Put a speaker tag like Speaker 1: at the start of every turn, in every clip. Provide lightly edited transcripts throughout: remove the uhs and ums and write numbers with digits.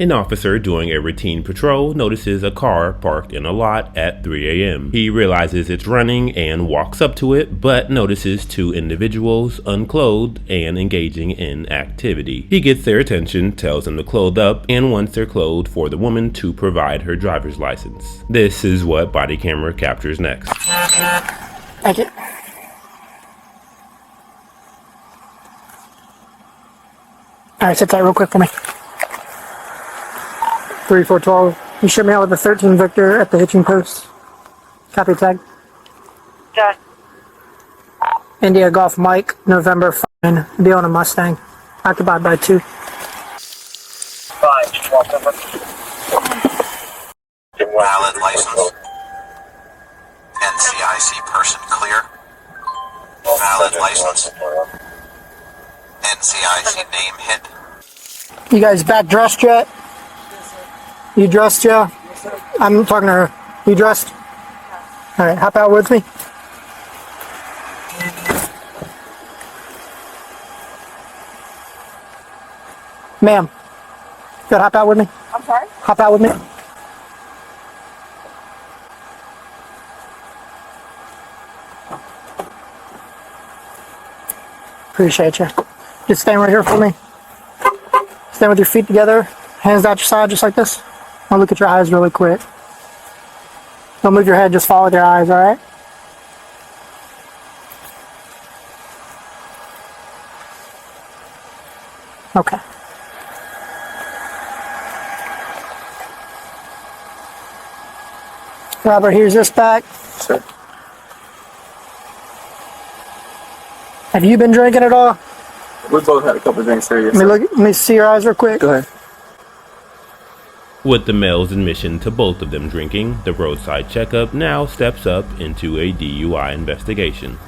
Speaker 1: An officer doing a routine patrol notices a car parked in a lot at 3 a.m. He realizes it's running and walks up to it, but notices two individuals unclothed and engaging in activity. He gets their attention, tells them to clothe up, and once they're clothed, for the woman to provide her driver's license. This is what body camera captures next.
Speaker 2: Thank you. Alright, sit tight real quick for me. 3412. You should me out with the 13 Victor at the hitching post. Copy tag.
Speaker 3: Okay.
Speaker 2: India Golf Mike, November 5. Be on a Mustang. Occupied by 2.
Speaker 3: Fine, just walk over.
Speaker 4: Valid license. NCIC person clear. Valid license. NCIC name hit.
Speaker 2: You guys back dressed yet? You dressed, Joe?
Speaker 3: Yes, sir.
Speaker 2: I'm talking to her. You dressed?
Speaker 3: Yes.
Speaker 2: Alright, hop out with me. Ma'am, you gotta hop out with me?
Speaker 3: I'm sorry?
Speaker 2: Hop out with me. Appreciate you. Just stand right here for me. Stand with your feet together, hands out your side just like this. I'll look at your eyes really quick. Don't move your head, just follow your eyes, alright? Okay. Robert, here's this back.
Speaker 5: Sir.
Speaker 2: Have you been drinking at all?
Speaker 5: We both had a couple drinks there, yes,
Speaker 2: Let me see your eyes real quick.
Speaker 5: Go ahead.
Speaker 1: With the male's admission to both of them drinking, the roadside checkup now steps up into a DUI investigation.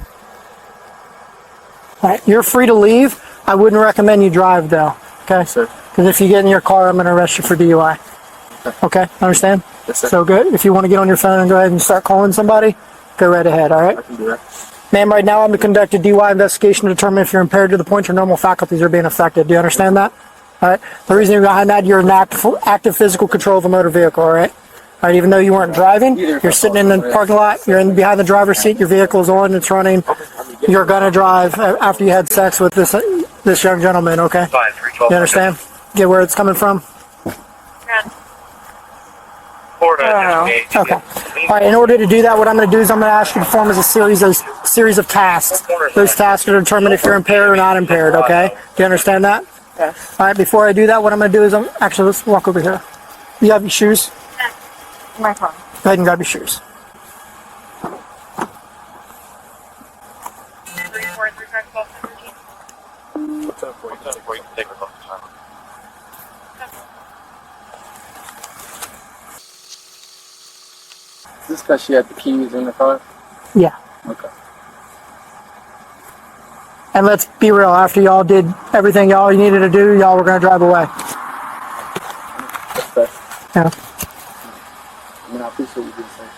Speaker 2: Alright, you're free to leave. I wouldn't recommend you drive though, okay?
Speaker 5: Sir.
Speaker 2: Because if you get in your car, I'm going to arrest you for DUI. Okay, understand?
Speaker 5: Yes, sir.
Speaker 2: So good. If you want to get on your phone and go ahead and start calling somebody, go right ahead, alright?
Speaker 5: I can do that.
Speaker 2: Ma'am, right now I'm going to conduct a DUI investigation to determine if you're impaired to the point your normal faculties are being affected. Do you understand that? Alright? The reason behind that, you're in active physical control of a motor vehicle, alright? Alright, even though you weren't driving, you're sitting in the parking lot, you're in behind the driver's seat, your vehicle's on, it's running. You're going to drive after you had sex with this young gentleman, okay? You understand? Get where it's coming from? Okay. All right. In order to do that, what I'm going to do is I'm going to ask you to perform as a series of tasks. Those tasks are to determine if you're impaired or not impaired. Okay. Do you understand that?
Speaker 3: Yes.
Speaker 2: All right. Before I do that, what I'm going to do is let's walk over here. You have your shoes?
Speaker 3: My phone.
Speaker 2: Go ahead and grab your shoes.
Speaker 3: 3, 4, 3, 5, 12, 13.
Speaker 5: What's up for you?
Speaker 4: Before you can take her off the time.
Speaker 5: Is this because she had the keys in the car?
Speaker 2: Yeah.
Speaker 5: Okay.
Speaker 2: And let's be real. After y'all did everything y'all needed to do, y'all were going to drive away.
Speaker 5: That's fair.
Speaker 2: Yeah.
Speaker 5: I mean, I appreciate what you saying.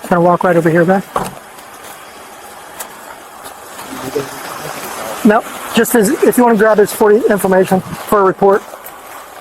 Speaker 2: Gonna walk right over here, man. Nope. Just if you want to grab this for information for a report.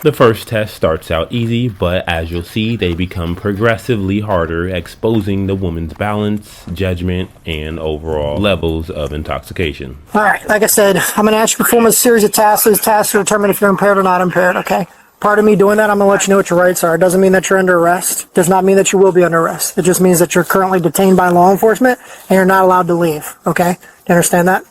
Speaker 1: The first test starts out easy, but as you'll see, they become progressively harder, exposing the woman's balance, judgment, and overall levels of intoxication.
Speaker 2: All right. Like I said, I'm gonna ask you to perform a series of tasks. Those tasks to determine if you're impaired or not impaired. Okay. Part of me doing that, I'm going to let you know what your rights are. It doesn't mean that you're under arrest. Does not mean that you will be under arrest. It just means that you're currently detained by law enforcement and you're not allowed to leave. Okay? Do you understand that?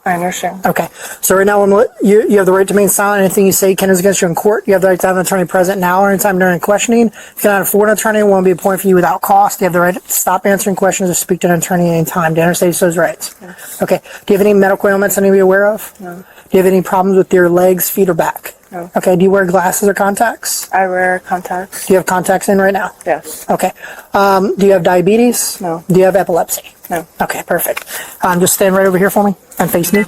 Speaker 3: I understand.
Speaker 2: Okay. So right now, you have the right to remain silent. Anything you say can is against you in court. You have the right to have an attorney present now or anytime during questioning. If you cannot afford an attorney, it won't be appointed for you without cost. You have the right to stop answering questions or speak to an attorney at any time. Do you understand those rights?
Speaker 3: Yes.
Speaker 2: Okay. Do you have any medical ailments I need to be aware of?
Speaker 3: No.
Speaker 2: Do you have any problems with your legs, feet, or back?
Speaker 3: No.
Speaker 2: Okay. Do you wear glasses or contacts?
Speaker 3: I wear contacts.
Speaker 2: Do you have contacts in right now?
Speaker 3: Yes.
Speaker 2: Okay. Do you have diabetes?
Speaker 3: No.
Speaker 2: Do you have epilepsy?
Speaker 3: No.
Speaker 2: Okay, perfect. Just stand right over here for me and face me.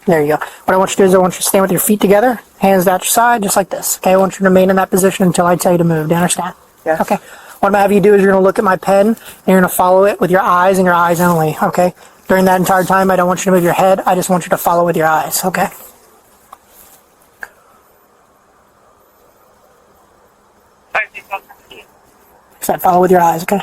Speaker 2: There you go. What I want you to do is I want you to stand with your feet together, hands out your side, just like this. Okay, I want you to remain in that position until I tell you to move. Do you understand?
Speaker 3: Yes.
Speaker 2: Okay. What I'm going to have you do is you're going to look at my pen, and you're going to follow it with your eyes and your eyes only, okay? During that entire time, I don't want you to move your head. I just want you to follow with your eyes, okay? So follow with your eyes, okay?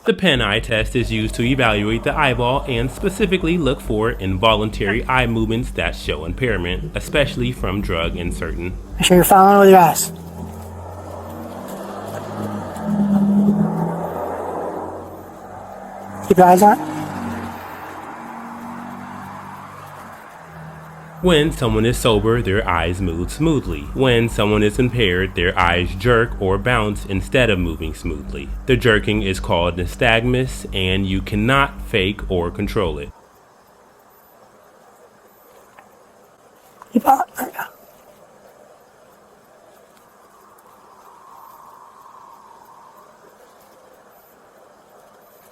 Speaker 1: The pen eye test is used to evaluate the eyeball and specifically look for involuntary eye movements that show impairment, especially from drug insertion.
Speaker 2: Make sure you're following with your eyes. Keep your eyes on it.
Speaker 1: When someone is sober, their eyes move smoothly. When someone is impaired, their eyes jerk or bounce instead of moving smoothly. The jerking is called nystagmus, and you cannot fake or control it.
Speaker 2: Keep on. There you go.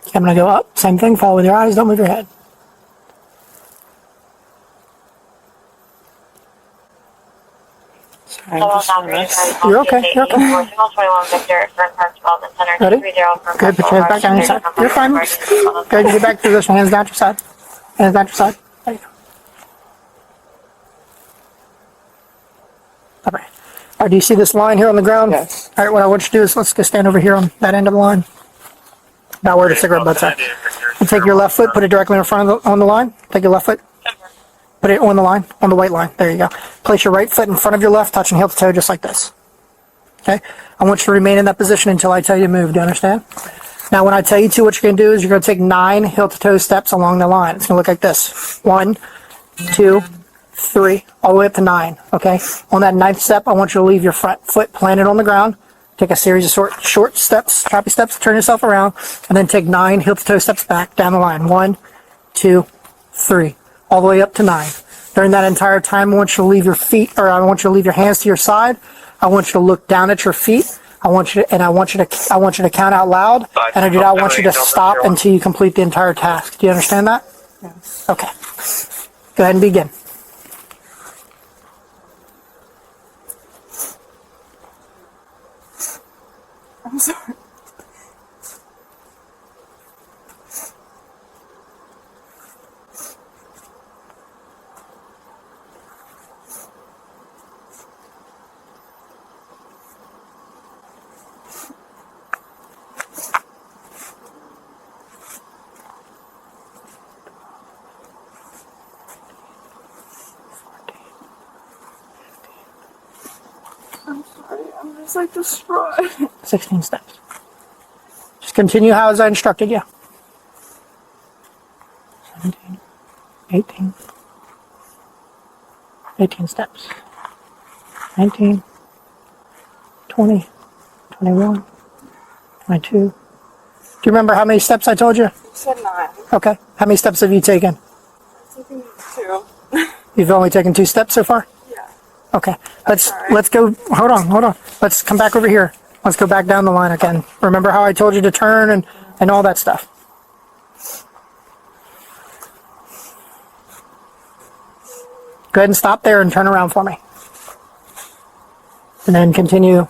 Speaker 2: Okay, I'm going to go up. Same thing. Follow with your eyes. Don't move your head. You're okay. You're okay. Ready? Good. Put your hands back down your side. You're fine. Good. Get back to position. Hands down your side. Hands down your side. There you go. All right. All right. Do you see this line here on the ground?
Speaker 3: Yes.
Speaker 2: All right. What I want you to do is let's go stand over here on that end of the line. About where the cigarette butts are. And take your left foot. Put it directly in front of on the line. Take your left foot. Put it on the line, on the white line. There you go. Place your right foot in front of your left, touching heel to toe, just like this. Okay? I want you to remain in that position until I tell you to move. Do you understand? Now, when I tell you to, what you're going to do is you're going to take 9 heel to toe steps along the line. It's going to look like this. 1, 2, 3, all the way up to 9. Okay? On that 9th step, I want you to leave your front foot planted on the ground. Take a series of short steps, choppy steps, turn yourself around, and then take 9 heel to toe steps back down the line. 1, 2, 3. All the way up to 9. During that entire time, I want you to leave your feet, or I want you to leave your hands to your side. I want you to look down at your feet. I want you to count out loud. And I do not want you to stop until you complete the entire task. Do you understand that?
Speaker 3: Yes.
Speaker 2: Okay. Go ahead and begin.
Speaker 3: I'm sorry. I'm sorry, I'm just like destroyed.
Speaker 2: 16 steps. Just continue how as I instructed you. 17, 18, 18 steps. 19, 20, 21, 22. Do you remember how many steps I told you?
Speaker 3: You said 9.
Speaker 2: Okay. How many steps have you taken?
Speaker 3: I'm taking 2.
Speaker 2: You've only taken 2 steps so far?
Speaker 3: Yeah.
Speaker 2: Okay.
Speaker 3: sorry.
Speaker 2: Let's go. Hold on. Let's come back over here. Let's go back down the line again. Remember how I told you to turn and all that stuff? Go ahead and stop there and turn around for me. And then continue.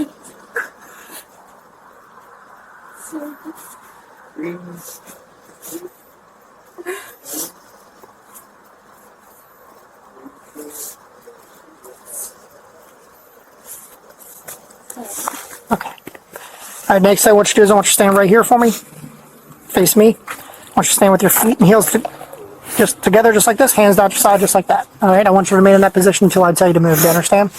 Speaker 3: I'm sorry.
Speaker 2: Okay. All right, next I want you to do is I want you to stand right here for me. Face me. I want you to stand with your feet and heels just together, just like this. Hands out your side, just like that. All right, I want you to remain in that position until I tell you to move. Do you understand?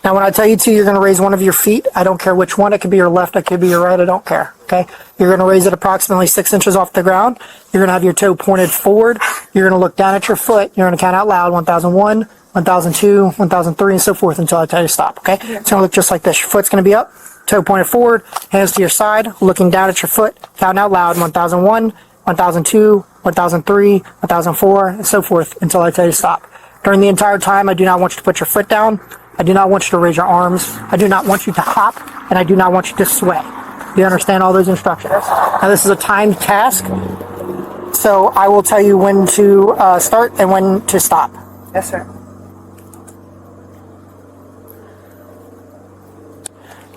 Speaker 2: Now, when I tell you to, you're going to raise one of your feet. I don't care which one. It could be your left. It could be your right. I don't care. Okay? You're going to raise it approximately 6 inches off the ground. You're going to have your toe pointed forward. You're going to look down at your foot. You're going to count out loud 1001, 1002, 1003, and so forth until I tell you to stop. Okay? It's going to look just like this. Your foot's going to be up. toe pointed forward, hands to your side, looking down at your foot, counting out loud, 1001, 1002, 1003, 1004, and so forth until I tell you to stop. During the entire time, I do not want you to put your foot down. I do not want you to raise your arms. I do not want you to hop, and I do not want you to sway. Do you understand all those instructions? Now, this is a timed task, so I will tell you when to start and when to stop.
Speaker 3: Yes, sir.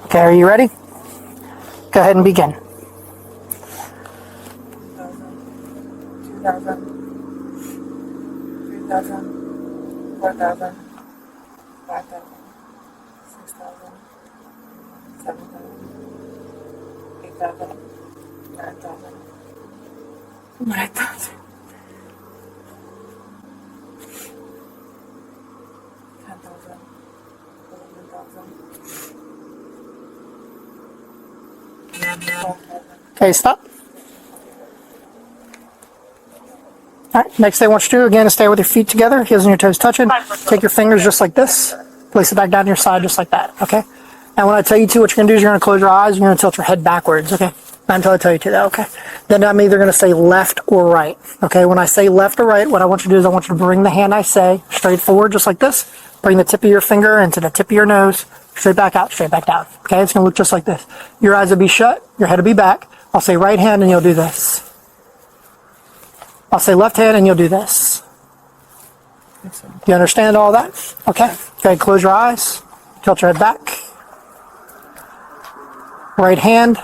Speaker 2: Okay, are you ready? Go ahead and begin.
Speaker 3: 2,000, 3,000, 4,000, 5,000, 6,000, 7,000, 8,000, 9,000, 9,000, 10,000, 11,000.
Speaker 2: Okay, stop. Alright, next thing I want you to do, again, is stay with your feet together, heels and your toes touching. Take your fingers just like this. Place it back down your side just like that, okay? And when I tell you to, what you're going to do is you're going to close your eyes, you're going to tilt your head backwards, okay? Not until I tell you to, though, okay? Then I'm either going to say left or right, okay? When I say left or right, what I want you to do is I want you to bring the hand I say straight forward just like this. Bring the tip of your finger into the tip of your nose, straight back out, straight back down, okay? It's going to look just like this. Your eyes will be shut, your head will be back. I'll say right hand and you'll do this. I'll say left hand and you'll do this. Do you understand all that? Okay. Go ahead, close your eyes. Tilt your head back. Right hand.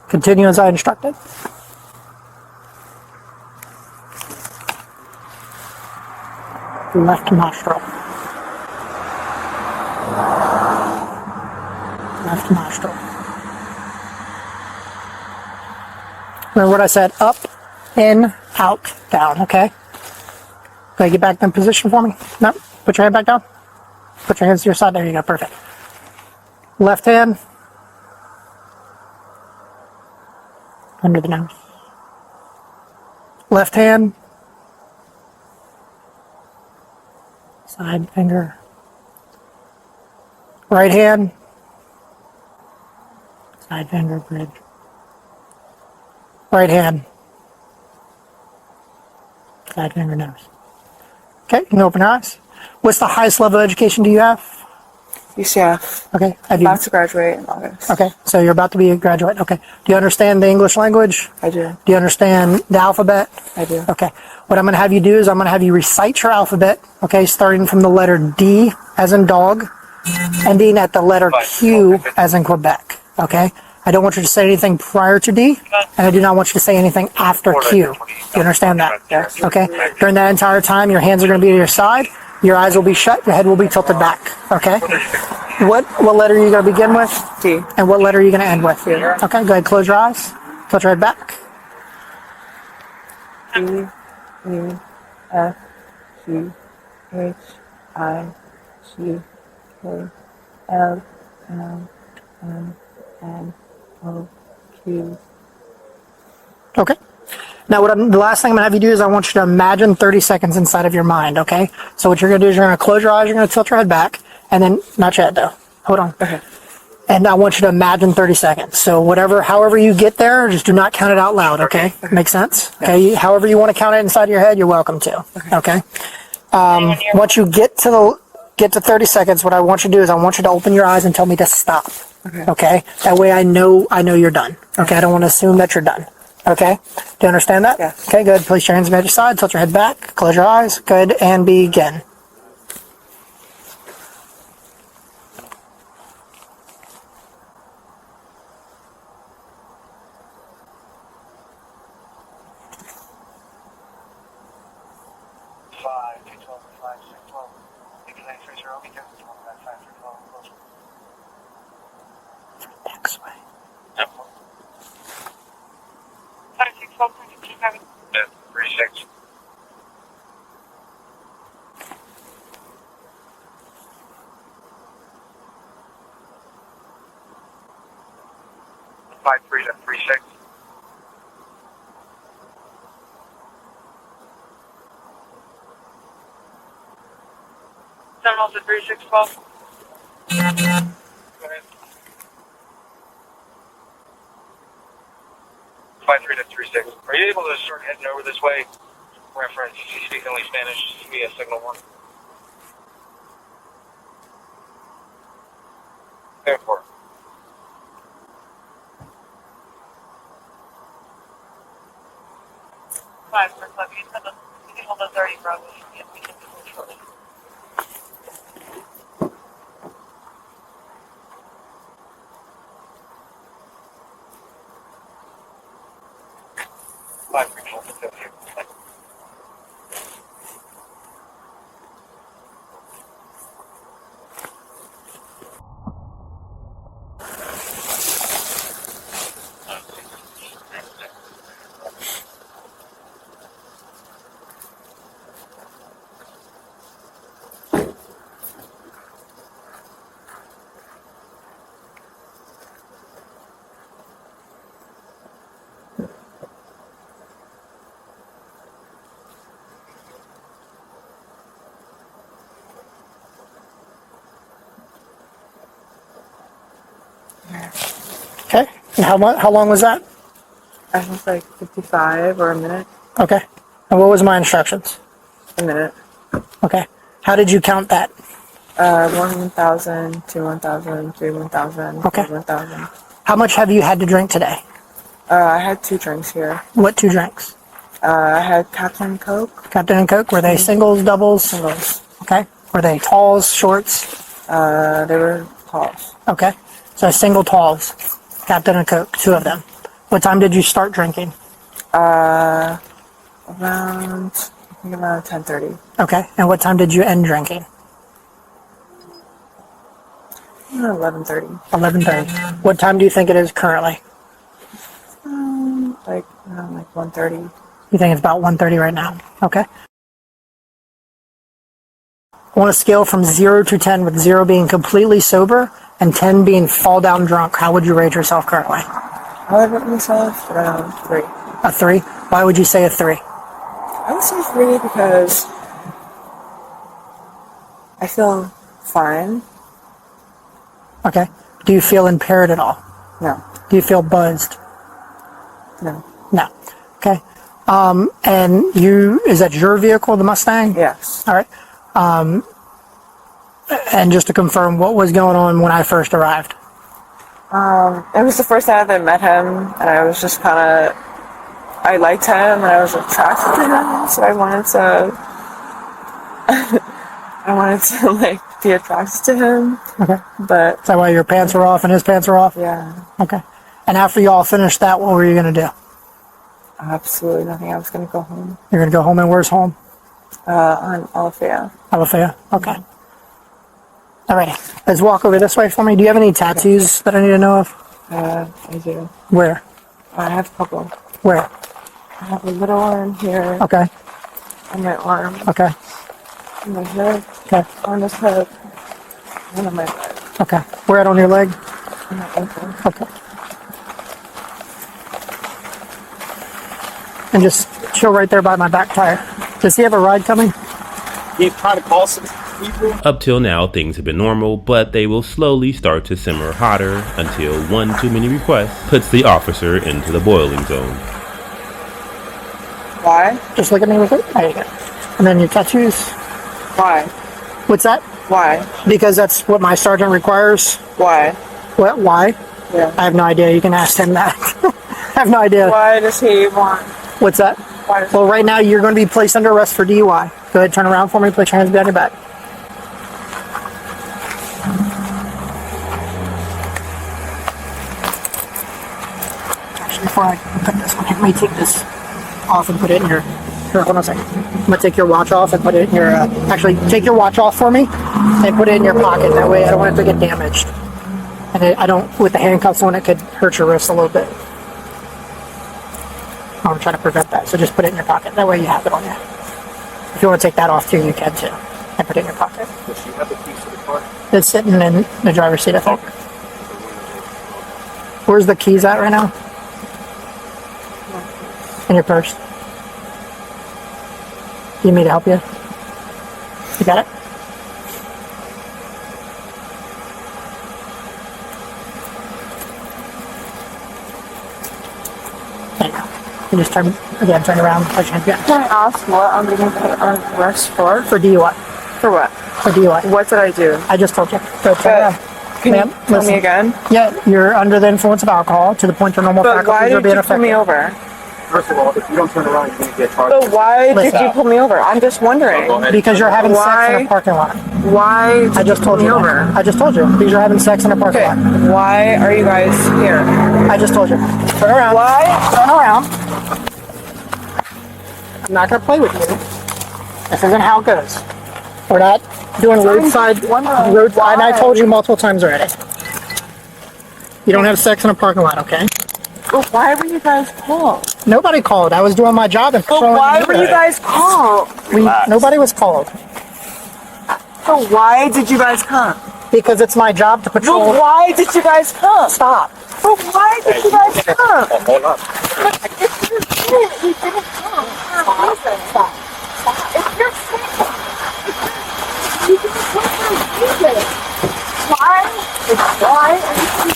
Speaker 2: Continue as I instructed. Left nostril. Left nostril. Remember what I said? Up, in, out, down, okay? Go get back in position for me. No, put your hand back down. Put your hands to your side. There you go, perfect. Left hand. Under the nose. Left hand. Side finger. Right hand. Side finger, bridge. Right hand. Side finger, nose. Okay, you can open your eyes. What's the highest level of education do you have?
Speaker 3: UCF.
Speaker 2: Okay.
Speaker 3: I'm about to graduate in August.
Speaker 2: Okay, so you're about to be a graduate. Okay. Do you understand the English language?
Speaker 3: I do.
Speaker 2: Do you understand the alphabet?
Speaker 3: I do.
Speaker 2: Okay. What I'm going to have you do is I'm going to have you recite your alphabet, okay, starting from the letter D as in dog, ending at the letter Q as in Quebec, okay? I don't want you to say anything prior to D, and I do not want you to say anything after Q. Do you understand that?
Speaker 3: Yes.
Speaker 2: Okay? During that entire time, your hands are going to be to your side, your eyes will be shut, your head will be tilted back, okay? What letter are you going to begin with?
Speaker 3: D.
Speaker 2: And what letter are you going to end with? Okay, go ahead, close your eyes, tilt your head back.
Speaker 3: E, E, F, G, H, I, G, K, L, M, N, O, Q.
Speaker 2: Okay. Now, the last thing I'm going to have you do is I want you to imagine 30 seconds inside of your mind, okay? So what you're going to do is you're going to close your eyes, you're going to tilt your head back, and then, not yet though, hold on.
Speaker 3: Okay.
Speaker 2: And I want you to imagine 30 seconds. So however you get there, just do not count it out loud, okay? Make sense? Okay, however you want to count it inside of your head, you're welcome to, okay? Once you get to 30 seconds, what I want you to do is I want you to open your eyes and tell me to stop. Okay? That way I know you're done. Okay? I don't want to assume that you're done. Okay? Do you understand that?
Speaker 3: Yes.
Speaker 2: Okay, good. Place your hands by your side, tilt your head back, close your eyes. Good, and begin. Next way.
Speaker 6: Yep. 36. 53 to 36. also 3612. Go ahead. 53 to 36. Are you able to start heading over this way? Reference, you speak only Spanish via signal 1. Therefore. Five for club. You can hold the 30, bro. We can do it shortly. Five for control.
Speaker 2: Okay. And how long was that?
Speaker 3: I think like 55 or a minute.
Speaker 2: Okay. And what was my instructions?
Speaker 3: A minute.
Speaker 2: Okay. How did you count that?
Speaker 3: 1,000, 2, 1,000, 3, 1,000,
Speaker 2: Okay.
Speaker 3: 4, 1,000.
Speaker 2: How much have you had to drink today?
Speaker 3: I had 2 drinks here.
Speaker 2: What 2 drinks?
Speaker 3: I had Captain Coke.
Speaker 2: Captain and Coke. Were they singles, doubles?
Speaker 3: Singles.
Speaker 2: Okay. Were they talls, shorts?
Speaker 3: They were talls.
Speaker 2: Okay. So single talls. Captain and Coke. 2 of them. What time did you start drinking?
Speaker 3: Around, I think around 10:30.
Speaker 2: Okay. And what time did you end drinking?
Speaker 3: 11:30.
Speaker 2: 11:30. What time do you think it is currently?
Speaker 3: Like around like 1:30.
Speaker 2: You think it's about 1:30 right now? Okay. I want a scale from 0 to 10, with 0 being completely sober and 10 being fall down drunk. How would you rate yourself currently?
Speaker 3: I would rate myself around 3.
Speaker 2: A 3? Why would you say a 3?
Speaker 3: I would say 3 because I feel fine.
Speaker 2: Okay. Do you feel impaired at all?
Speaker 3: No.
Speaker 2: Do you feel buzzed?
Speaker 3: No.
Speaker 2: No. Okay. And is that your vehicle, the Mustang?
Speaker 3: Yes.
Speaker 2: All right. And just to confirm, what was going on when I first arrived?
Speaker 3: It was the first time that I met him, and I was just I liked him, and I was attracted to him, so I wanted to, like, be attracted to him.
Speaker 2: Okay.
Speaker 3: But,
Speaker 2: Is that why your pants were off and his pants were off?
Speaker 3: yeah,
Speaker 2: Okay. And after you all finished that, what were you going to do?
Speaker 3: absolutely nothing. I was going to go home.
Speaker 2: You're going to go home, and where's home?
Speaker 3: On Alafaya.
Speaker 2: Alafaya? Okay. All right. Let's walk over this way for me. Do you have any tattoos that I need to know of?
Speaker 3: I do.
Speaker 2: Where?
Speaker 3: I have a couple.
Speaker 2: Where?
Speaker 3: I have a little one here
Speaker 2: Okay.
Speaker 3: on my arm,
Speaker 2: Okay.
Speaker 3: on my head,
Speaker 2: Okay.
Speaker 3: on this head, and on my leg,
Speaker 2: Okay. Where at on your leg?
Speaker 3: on my ankle.
Speaker 2: Okay. And just chill right there by my back tire. Does he have a ride coming?
Speaker 5: He's trying to call some people.
Speaker 1: Up till now, things have been normal, but they will slowly start to simmer hotter until one too many requests puts the officer into the boiling zone.
Speaker 3: Why?
Speaker 2: Just look at me with it. There you go. And then your tattoos.
Speaker 3: Why?
Speaker 2: What's that?
Speaker 3: Why?
Speaker 2: Because that's what my sergeant requires.
Speaker 3: Why?
Speaker 2: What? Why?
Speaker 3: Yeah.
Speaker 2: I have no idea. You can ask him that. I have no idea.
Speaker 3: Why does he want?
Speaker 2: What's that?
Speaker 3: Why does
Speaker 2: Well, right now you're going to be placed under arrest for DUI. Go ahead, turn around for me. Put your hands behind your back. Actually, before I put this one, let me take this off and put it in your. Here, hold on a second. I'm gonna take your watch off and put it in your. Actually, take your watch off for me and put it in your pocket. That way, I don't want it to get damaged. And I don't, with the handcuffs on, it could hurt your wrist a little bit. I'm trying to prevent that, so just put it in your pocket. That way you have it on you. If you want to take that off too, you can too. And put it in your pocket.
Speaker 5: Does she have the keys to the car?
Speaker 2: It's sitting in the driver's seat, I think. Where's the keys at right now? In your purse. Do you need me to help you? You got it? You just turn around, put your hands behind.
Speaker 3: Can I ask what I'm being put on arrest for?
Speaker 2: For DUI.
Speaker 3: For what?
Speaker 2: For DUI.
Speaker 3: What did I do?
Speaker 2: I just told you. Go turn around.
Speaker 3: Can you
Speaker 2: Ma'am,
Speaker 3: tell
Speaker 2: listen.
Speaker 3: me again?
Speaker 2: Yeah, you're under the influence of alcohol to the point your normal
Speaker 3: But why
Speaker 2: faculties are
Speaker 3: did
Speaker 2: being
Speaker 3: you pull me
Speaker 2: affected.
Speaker 3: over?
Speaker 5: First of all, if you don't turn around, you're going to get charged.
Speaker 3: But why did
Speaker 2: Listen.
Speaker 3: you pull me over? I'm just wondering.
Speaker 2: Because you're having sex in
Speaker 3: Why?
Speaker 2: a parking lot.
Speaker 3: Why did
Speaker 2: I just
Speaker 3: you
Speaker 2: told
Speaker 3: pull me
Speaker 2: you.
Speaker 3: over?
Speaker 2: I just told you. Because you're having sex in a parking
Speaker 3: Okay.
Speaker 2: lot.
Speaker 3: Why are you guys here?
Speaker 2: I just told you. Turn around.
Speaker 3: Why?
Speaker 2: Turn around. I'm not going to play with you. This isn't how it goes. We're not doing roadside. And I told you multiple times already. You don't have sex in a parking lot, okay?
Speaker 3: But why were you guys called?
Speaker 2: Nobody called. I was doing my job and
Speaker 3: But
Speaker 2: patrolling
Speaker 3: why
Speaker 2: the
Speaker 3: were you
Speaker 2: neighborhood.
Speaker 3: guys called?
Speaker 2: Nobody was called.
Speaker 3: So why did you guys come?
Speaker 2: Because it's my job to
Speaker 3: But
Speaker 2: patrol.
Speaker 3: why did you guys come?
Speaker 2: Stop.
Speaker 3: But why did you guys come?
Speaker 5: Hold up.
Speaker 3: But if you didn't, we didn't come for a reason.
Speaker 2: Stop.
Speaker 3: If you're sick, you didn't come for a reason. Why? Why are you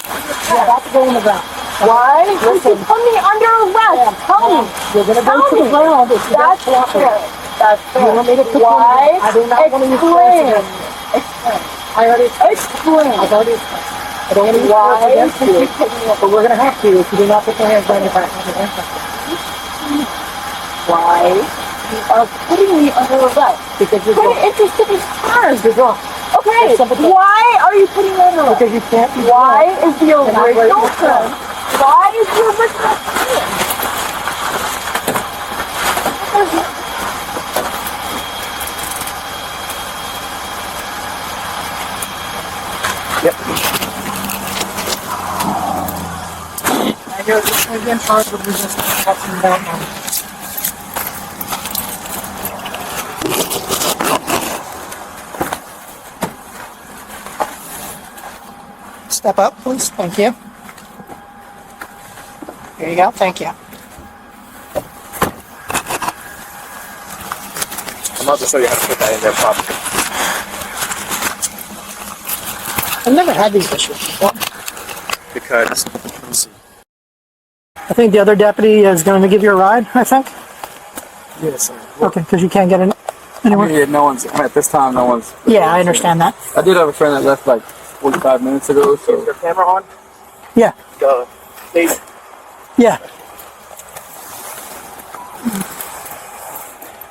Speaker 2: You're about to go on the ground.
Speaker 3: Why did you put me under arrest? Tell me.
Speaker 2: You're going to go
Speaker 3: Tell
Speaker 2: to the
Speaker 3: me.
Speaker 2: ground if you don't
Speaker 3: That's
Speaker 2: cooperate.
Speaker 3: fair. That's fair.
Speaker 2: You want me to explain?
Speaker 3: Why?
Speaker 2: I do not want to use
Speaker 3: Explain.
Speaker 2: force against you. I already explained. I've already explained. I don't want to use
Speaker 3: Why
Speaker 2: force against
Speaker 3: did
Speaker 2: you,
Speaker 3: you put me
Speaker 2: but we're going to have to if you do not put your hands behind your back.
Speaker 3: Why? You are putting me under arrest.
Speaker 2: Because you're
Speaker 3: Putting
Speaker 2: drunk.
Speaker 3: interested in cars.
Speaker 2: You're drunk.
Speaker 3: Okay,
Speaker 2: If somebody-
Speaker 3: why are you putting me under arrest?
Speaker 2: Because you can't be
Speaker 3: Why
Speaker 2: drunk.
Speaker 3: is the
Speaker 2: And I'm
Speaker 3: original
Speaker 2: waiting.
Speaker 3: term? Why is the original term?
Speaker 2: And you're again charged with resisting arrest without knowledge. Step up, please. Thank you. Here you go. Thank you.
Speaker 5: I'm about to show you how to put that in there properly.
Speaker 2: I've never had these issues before.
Speaker 5: Because, let me see.
Speaker 2: I think the other deputy is going to give you a ride, I think.
Speaker 5: Yes, sir.
Speaker 2: Okay, because you can't get in anywhere.
Speaker 7: Yeah, no one's, at this time, no one's.
Speaker 2: Yeah, I understand that.
Speaker 7: I did have a friend that left like 45 minutes ago,
Speaker 5: Is
Speaker 7: so.
Speaker 5: your camera on?
Speaker 2: Yeah,
Speaker 5: The stage.
Speaker 2: yeah.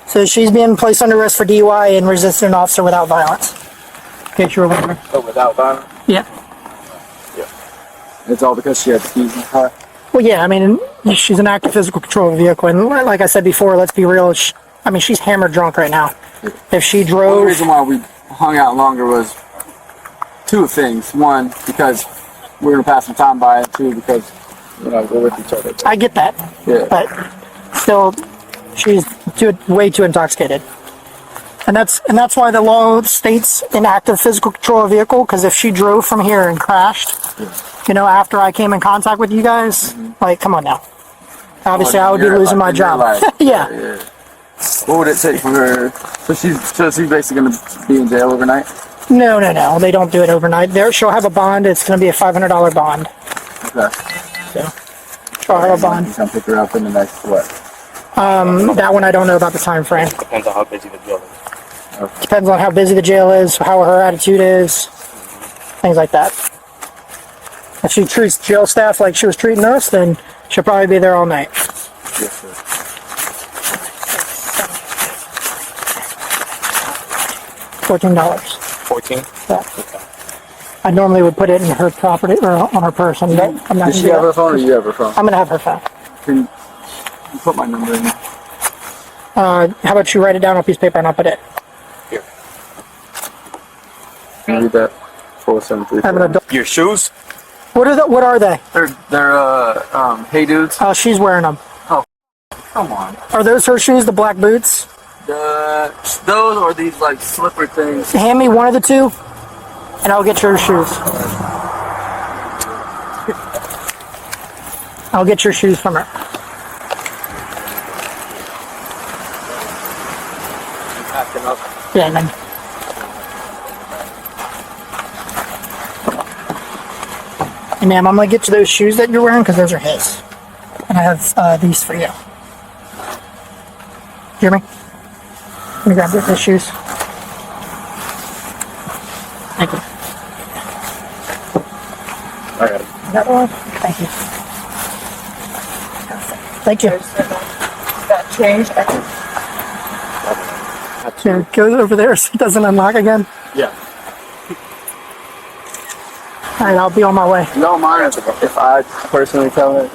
Speaker 2: So she's being placed under arrest for DUI and resisting an officer without violence. Get your aware.
Speaker 7: Oh, without violence?
Speaker 2: Yeah.
Speaker 7: It's all because she had skis in the car.
Speaker 2: Well, yeah, I mean, she's an active physical control of the vehicle. And like I said before, let's be real. I mean, she's hammered drunk right now. If she
Speaker 7: Well, the
Speaker 2: drove...
Speaker 7: reason why we hung out longer was two things. One, because we were going to pass some time by, and two, because, you know, we're with each other.
Speaker 2: I get that.
Speaker 7: Yeah.
Speaker 2: But still, she's way too intoxicated. And that's why the law states inactive physical control of vehicle, because if she drove from here and crashed, you know, after I came in contact with you guys, like, come on now. Obviously, I would be
Speaker 7: You're
Speaker 2: losing my
Speaker 7: in your
Speaker 2: job.
Speaker 7: life.
Speaker 2: Yeah.
Speaker 7: Yeah. What would it take for her? So she's basically going to be in jail overnight?
Speaker 2: No. They don't do it overnight. She'll have a bond. It's going to be a $500 bond.
Speaker 7: Okay.
Speaker 2: So, she'll have a bond.
Speaker 7: Come pick her up in the next, what?
Speaker 2: That one I don't know about the time frame.
Speaker 5: Depends on how busy the jail is.
Speaker 2: Depends on how busy the jail is, how her attitude is, things like that. If she treats jail staff like she was treating us, then she'll probably be there all night.
Speaker 7: Yes, sir.
Speaker 2: $14.
Speaker 5: 14?
Speaker 2: Yeah. I normally would put it in her property or on her person, but I'm not
Speaker 7: Does
Speaker 2: gonna
Speaker 7: she
Speaker 2: do
Speaker 7: have her
Speaker 2: that.
Speaker 7: phone or you have her phone?
Speaker 2: I'm gonna have her phone.
Speaker 7: Can you put my number in there?
Speaker 2: How about you write it down on a piece of paper and I'll put it.
Speaker 5: Here.
Speaker 7: Can you read that? 473.
Speaker 2: Have an adult.
Speaker 5: Your shoes?
Speaker 2: What are they?
Speaker 7: They're Hey Dudes.
Speaker 2: Oh, she's wearing them.
Speaker 7: Come on.
Speaker 2: Are those her shoes, the black boots?
Speaker 7: Those are these like slipper things.
Speaker 2: Hand me one of the two, and I'll get your shoes. I'll get your shoes from her.
Speaker 7: Acting up.
Speaker 2: Yeah, and then. Hey, ma'am, I'm gonna get you those shoes that you're wearing because those are his. And I have these for you. Hear me? Let me grab the shoes. Thank you.
Speaker 5: I got it.
Speaker 2: Another one? Thank you. Thank you.
Speaker 3: That changed.
Speaker 2: Here, go over there so it doesn't unlock again.
Speaker 5: Yeah.
Speaker 2: Alright, I'll be on my way.
Speaker 7: You don't mind if I personally tell her?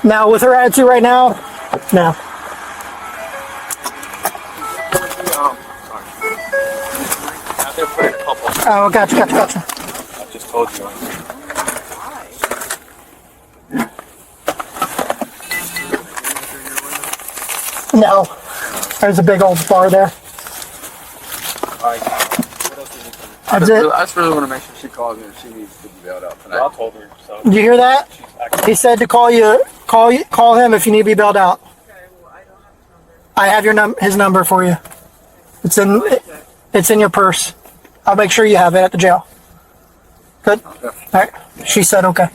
Speaker 2: Now, with her attitude right now, no.
Speaker 5: They're putting a couple.
Speaker 2: Oh, gotcha.
Speaker 5: I just told you.
Speaker 2: No. There's a big old bar there. That's it.
Speaker 7: I just really want to make sure she calls me if she needs to be bailed out tonight.
Speaker 5: I told her. So.
Speaker 2: You hear that? He said to call him if you need to be bailed out. I have his number for you. It's in your purse. I'll make sure you have it at the jail. Good? Alright. She said okay.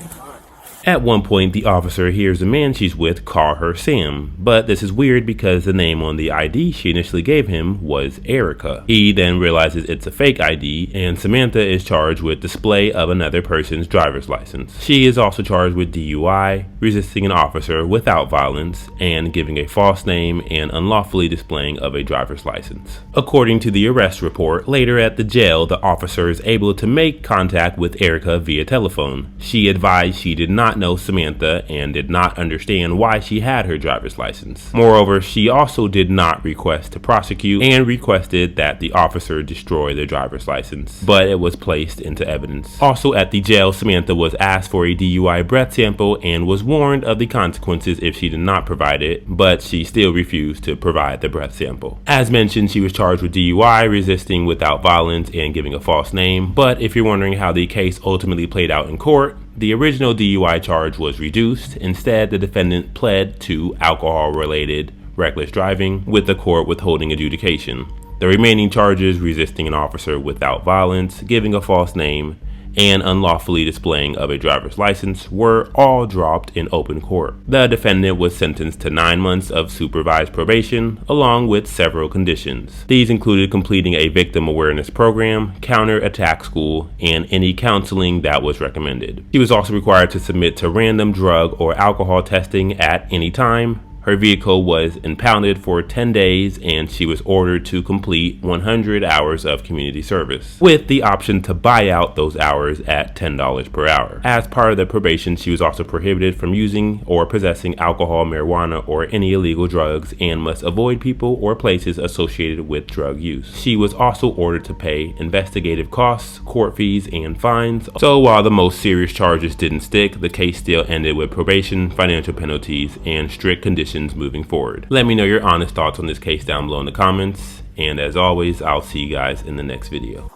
Speaker 1: At one point, the officer hears the man she's with call her Sam, but this is weird because the name on the ID she initially gave him was Erica. He then realizes it's a fake ID, and Samantha is charged with display of another person's driver's license. She is also charged with DUI, resisting an officer without violence, and giving a false name and unlawfully displaying of a driver's license. According to the arrest report, later at the jail, the officer is able to make contact with Erica via telephone. She advised she did not know Samantha and did not understand why she had her driver's license. Moreover, she also did not request to prosecute and requested that the officer destroy the driver's license, but it was placed into evidence. Also at the jail, Samantha was asked for a DUI breath sample and was warned of the consequences if she did not provide it, but she still refused to provide the breath sample. As mentioned, she was charged with DUI, resisting without violence, and giving a false name, but if you're wondering how the case ultimately played out in court, the original DUI charge was reduced. Instead, the defendant pled to alcohol-related reckless driving, with the court withholding adjudication. The remaining charges, resisting an officer without violence, giving a false name, and unlawfully displaying of a driver's license, were all dropped in open court. The defendant was sentenced to 9 months of supervised probation, along with several conditions. These included completing a victim awareness program, counter-attack school, and any counseling that was recommended. He was also required to submit to random drug or alcohol testing at any time. Her vehicle was impounded for 10 days, and she was ordered to complete 100 hours of community service, with the option to buy out those hours at $10 per hour. As part of the probation, she was also prohibited from using or possessing alcohol, marijuana, or any illegal drugs, and must avoid people or places associated with drug use. She was also ordered to pay investigative costs, court fees, and fines. So while the most serious charges didn't stick, the case still ended with probation, financial penalties, and strict conditions moving forward. Let me know your honest thoughts on this case down below in the comments, and as always, I'll see you guys in the next video.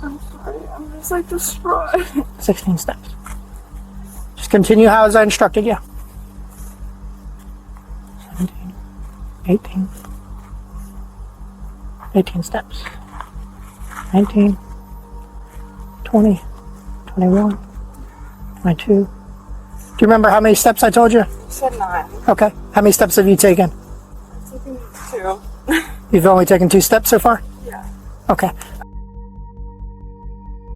Speaker 3: I'm sorry, I'm just like distraught.
Speaker 2: 16 steps. Just continue how as I instructed you. 17, 18, 18 steps. 19, 20, 21, 22. Do you remember how many steps I told you?
Speaker 3: You said 9.
Speaker 2: Okay. How many steps have you taken?
Speaker 3: I'm taking 2.
Speaker 2: You've only taken 2 steps so far?
Speaker 3: Yeah.
Speaker 2: Okay.